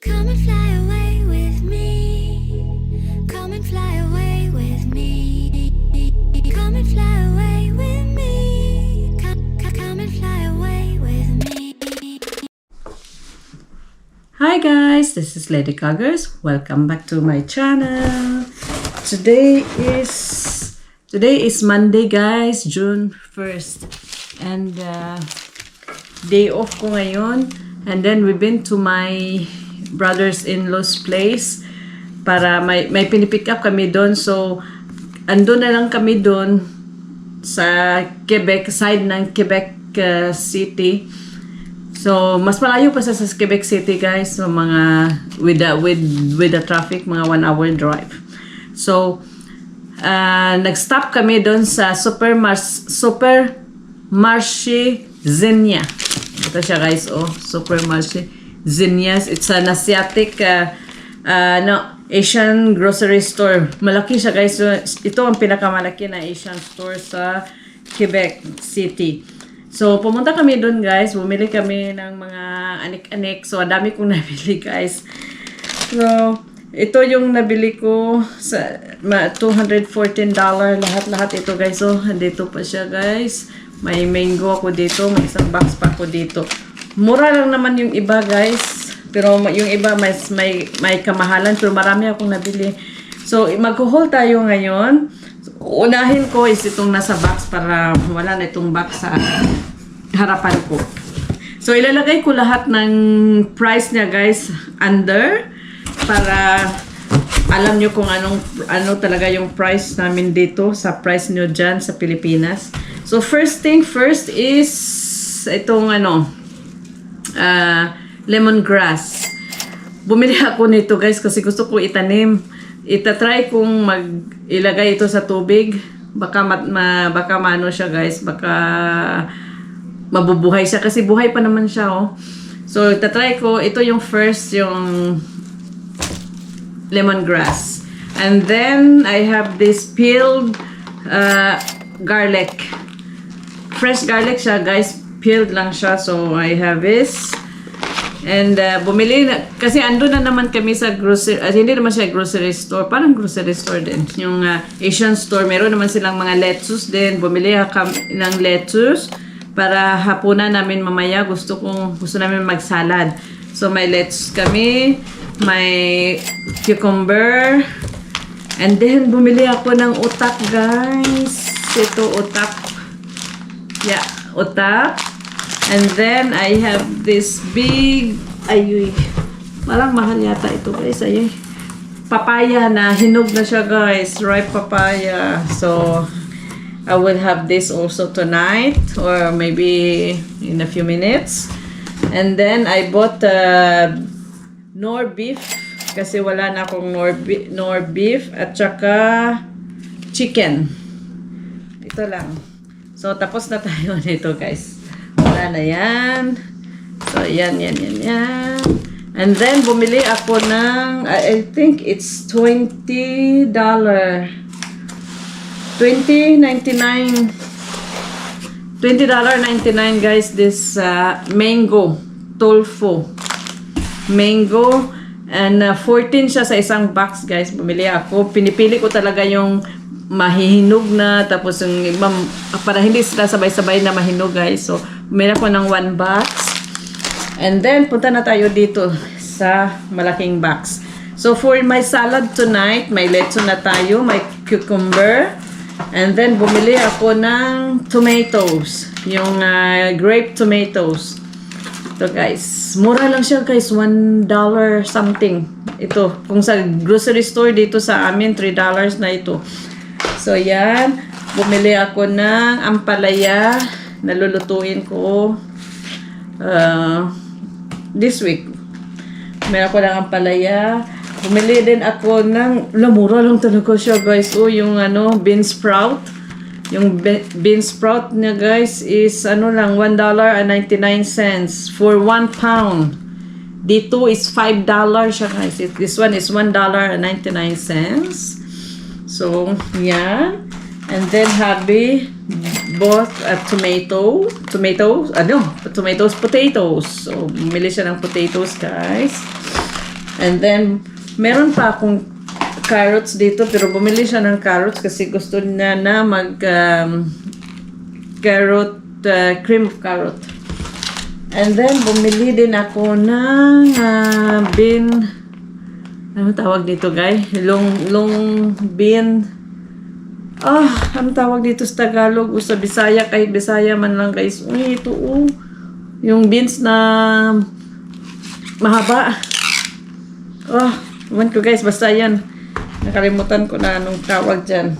Come and fly away with me. Come and fly away with me. Come and fly away with me. Come and fly away with me. Hi guys, this is Lady Coggers. Welcome back to my channel. Today is Monday guys, June 1st. And day off ko ngayon. And then we've been to my brothers-in-law's place para may pinipick up kami doon. So andun na lang kami doon sa Quebec, side ng Quebec City. So mas malayo pa sa Quebec City guys, so mga with the traffic, mga 1 hour drive. So nag-stop kami doon sa Supermarché Xenia. Ito siya guys, Supermarché Xenia. It's an Asiatic Asian grocery store. Malaki siya guys. So, ito ang pinakamalaki na Asian store sa Quebec City. So pumunta kami doon guys. Bumili kami ng mga anik-anik. So dami kong nabili guys. So ito yung nabili ko sa $214 lahat ito guys. So andito pa siya guys. May mango ako dito, may isang box pa ako dito. Mura lang naman yung iba guys, pero yung iba may kamahalan, pero marami akong nabili. So mag-haul tayo ngayon. So, unahin ko is itong nasa box para wala na itong box sa harapan ko. So ilalagay ko lahat ng price niya guys under para alam nyo kung ano talaga yung price namin dito sa price nyo dyan sa Pilipinas. So first thing first is itong lemongrass. Bumili ako nito guys kasi gusto ko itanim. Itatry kong ilagay ito sa tubig. Baka maano siya guys, baka mabubuhay siya kasi buhay pa naman siya So itatry ko, ito yung first yung lemongrass. And then I have this peeled garlic. Fresh garlic siya guys, peeled lang siya. So I have this. And bumili na, kasi andun na naman kami sa grocery, hindi naman siya grocery store, parang grocery store din. Yung Asian store, meron naman silang mga lettuce din. Bumili kami ng lettuce para hapunan namin mamaya. Gusto namin magsalad. So may lettuce kami, may cucumber, and then bumili ako ng utak guys. Ito utak. Yeah, utak. And then I have this big, parang mahal yata ito guys, papaya na hinog na siya guys, ripe papaya. So I will have this also tonight or maybe in a few minutes. And then I bought nor beef kasi wala na akong nor beef at saka chicken. Ito lang. So tapos na tayo nito guys. Wala na yan. So, yan. And then, bumili ako ng, I think it's $20. $20.99 guys, this mango tofu. Mango. And 14 siya sa isang box guys. Bumili ako. Pinipili ko talaga yung mahihinog na, tapos yung ibang, para hindi sila sabay-sabay na mahinog guys. So, meron ko ng 1 box. And then, punta na tayo dito sa malaking box. So, for my salad tonight, may lettuce na tayo, may cucumber. And then, bumili ako ng tomatoes. Yung grape tomatoes. Ito guys. Mura lang siya guys. $1 something. Ito. Kung sa grocery store dito sa amin, $3 na ito. So, yan. Bumili ako ng ampalaya. Nalulutuin ko this week. Meron ako ng ampalaya. Bumili din ako ng, mura lang talaga siya guys. Yung bean sprout. Yung bean sprout niya guys is lang, $1.99 for 1 pound. Dito is $5 siya guys. This one is $1.99. So, yan. And then, hubby bought a potatoes. So, bumili siya ng potatoes, guys. And then, meron pa akong carrots dito, pero bumili siya ng carrots kasi gusto niya na carrot, cream of carrot. And then, bumili din ako ng ano tawag dito, guys? Long bean. Ano tawag dito sa Tagalog o sa Bisaya? Kahit Bisaya man lang, guys. Uy, ito, yung beans na mahaba. Ewan ko, guys. Basta yan. Nakalimutan ko na anong tawag dyan.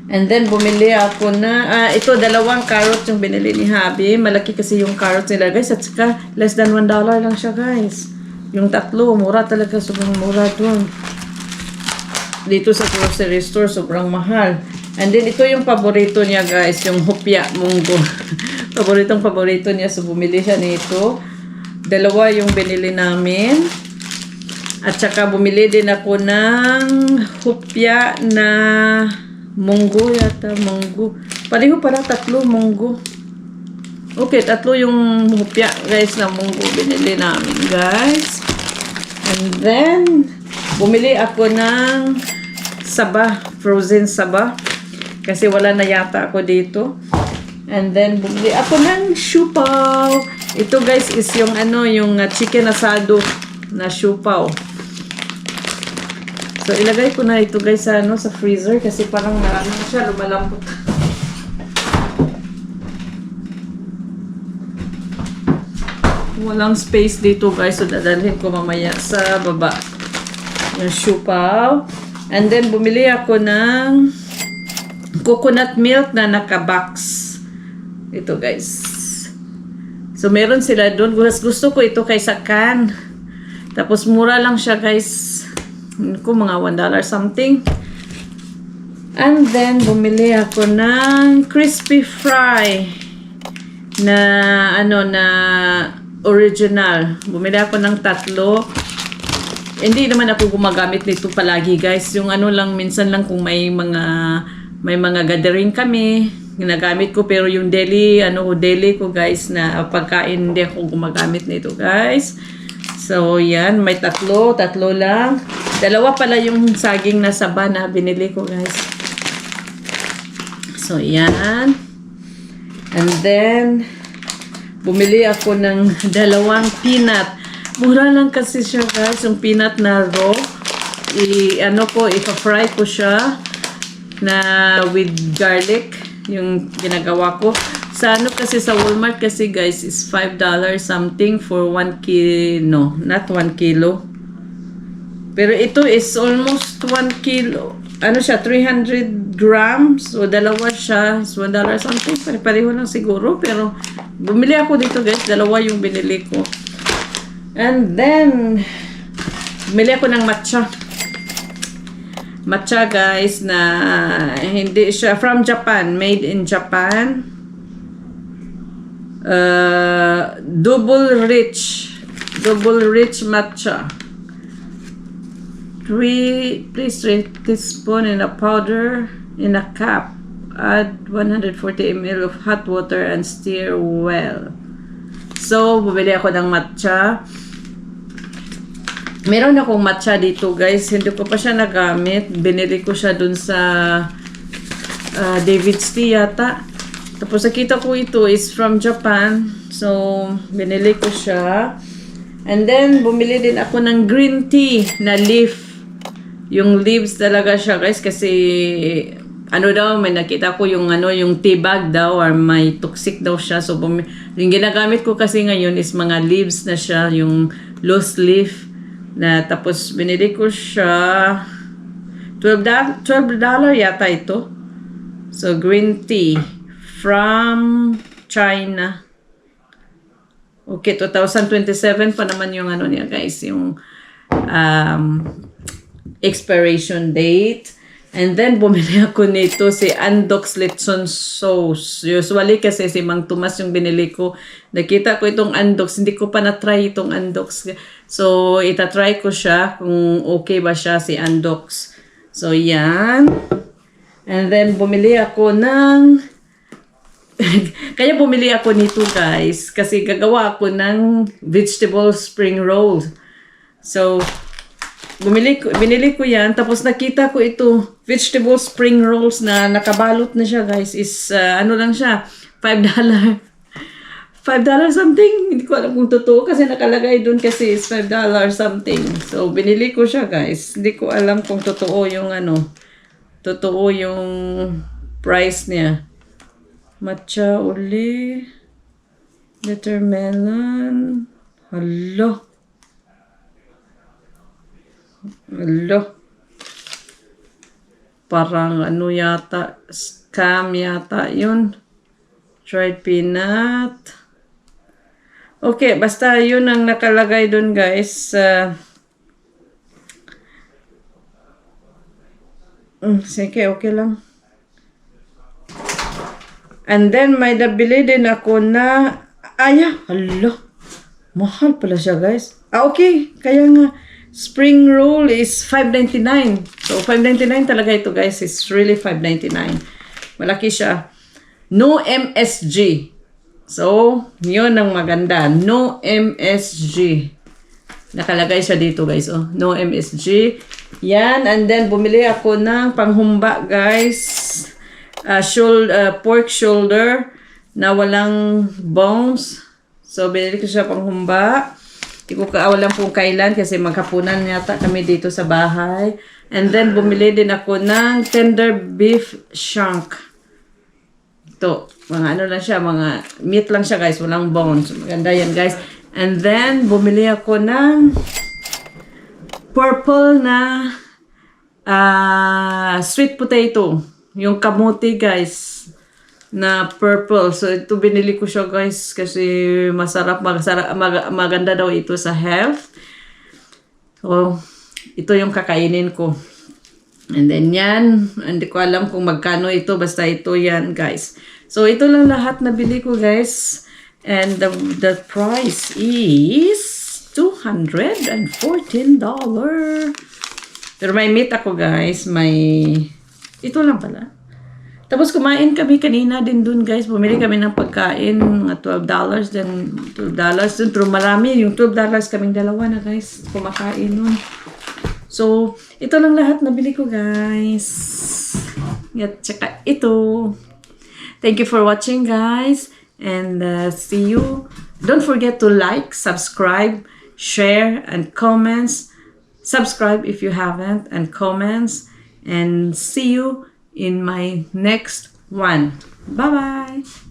And then, bumili ako na, ito, 2 carrots yung binili ni Habi. Malaki kasi yung carrots nila, guys. At saka, less than $1 lang siya, guys. Yung 3, mura talaga. Sobrang mura dun. Dito sa grocery store, sobrang mahal. And then, ito yung paborito niya, guys. Yung hopya, munggo. Paborito niya. So, bumili siya nito. 2 yung binili namin. At saka, bumili din ako ng hopya na munggo yata, munggo. Pareho pala 3 munggo. Okay, 3 yung hopya, guys, na munggo binili namin, guys. And then, bumili ako ng saba, frozen saba. Kasi wala na yata ako dito. And then, bumili ako ng siupaw. Ito, guys, is yung yung chicken asado na siupaw. So, ilagay ko na ito, guys, sa freezer kasi parang marami na siya, lumalambot. Walang space dito, guys. So, dadalhin ko mamaya sa baba. Yung siupaw. And then, bumili ako ng coconut milk na naka-box. Ito, guys. So, meron sila doon. Gusto ko ito kaysa can. Tapos, mura lang siya, guys. Kung mga $1 something. And then, bumili ako ng crispy fry na, na original. Bumili ako ng 3. Hindi naman ako gumagamit nito palagi, guys. Yung lang, minsan lang kung may mga gathering kami, ginagamit ko. Pero yung daily ko, guys, na pagkain, hindi ako gumagamit nito, guys. So, yan. May 3 lang. 2 pala yung saging na saba na binili ko, guys. So, yan. And then, bumili ako ng 2 peanut. Mura lang kasi siya, guys. Yung peanut na raw. Ipa-fry ko siya na with garlic. Yung ginagawa ko. Kasi sa Walmart kasi, guys, is $5 something for 1 kilo. No, not 1 kilo. Pero ito is almost 1 kilo. Siya, 300 grams. So, 2 siya. Is $1 something. Pare-pareho lang siguro. Pero, bumili ako dito, guys. 2 yung binili ko. And then, bumili ako ng matcha. Matcha, guys, na hindi siya from Japan. Made in Japan. Double rich matcha. 3 teaspoons in a powder in a cup. Add 140 ml of hot water and stir well. So, bumili ako ng matcha. Meron akong matcha dito, guys. Hindi ko pa siya nagamit. Binili ko siya dun sa David's Tea yata. Tapos nakita ko ito is from Japan. So, binili ko siya. And then, bumili din ako ng green tea na leaf. Yung leaves talaga siya, guys, kasi may nakita ko yung yung tea bag daw or may toxic daw siya. So yung ginagamit ko kasi ngayon is mga leaves na siya, yung loose leaf na tapos binili ko siya $12 yata ito. So green tea from China. Okay, 2027 pa naman yung niya, guys, yung expiration date. And then, bumili ako nito si Andox Lechon Sauce. Usually kasi si Mang Tomas yung binili ko. Nakita ko itong Andox. Hindi ko pa na-try itong Andox. So, itatry ko siya kung okay ba siya si Andox. So, yan. And then, bumili ako ng... Kaya bumili ako nito, guys. Kasi gagawa ako ng vegetable spring roll. So, binili ko yan. Tapos nakita ko ito, vegetable spring rolls na nakabalot na siya, guys. Is, ano lang siya, $5. $5 something. Hindi ko alam kung totoo kasi nakalagay dun kasi is $5 something. So, binili ko siya, guys. Hindi ko alam kung totoo yung totoo yung price niya. Matcha uli. Watermelon. Hello. Parang ano yata, scam yata yun. Dried peanut. Okay, basta yun ang nakalagay dun, guys. Sige, okay lang. And then, may nabili din ako na, hala, mahal pala siya, guys. Okay, kaya nga, spring roll is $5.99. So, $5.99 talaga ito, guys. It's really $5.99. Malaki siya. No MSG. So, yun ang maganda. No MSG. Nakalagay siya dito, guys. Oh, no MSG. Yan. And then, bumili ako ng panghumba, guys. Pork shoulder na walang bones. So, binili ko siya panghumba. Hindi ko kaawalan kung kailan kasi magkapunan yata kami dito sa bahay. And then, bumili din ako ng tender beef shank. Ito, mga ano lang siya, mga meat lang siya, guys. Walang bones. Maganda yan, guys. And then, bumili ako ng purple na sweet potato. Yung kamote, guys, na purple. So, ito binili ko siya, guys, kasi maganda daw ito sa health. So, ito yung kakainin ko. And then yan, hindi ko alam kung magkano ito, basta ito yan, guys. So, ito lang lahat na bili ko, guys. And the price is $214. Pero may meat ako, guys. Ito lang pala. Tapos kumain kami kanina din dun, guys. Bumili kami ng pagkain, mga $12. Then $12 dun. Pero marami, yung $12 kaming dalawa na, guys. Kumakain nun. So, ito lang lahat na bili ko, guys. At saka ito. Thank you for watching, guys. And see you. Don't forget to like, subscribe, share, and comments. Subscribe if you haven't, and comments. And see you in my next one. Bye-bye.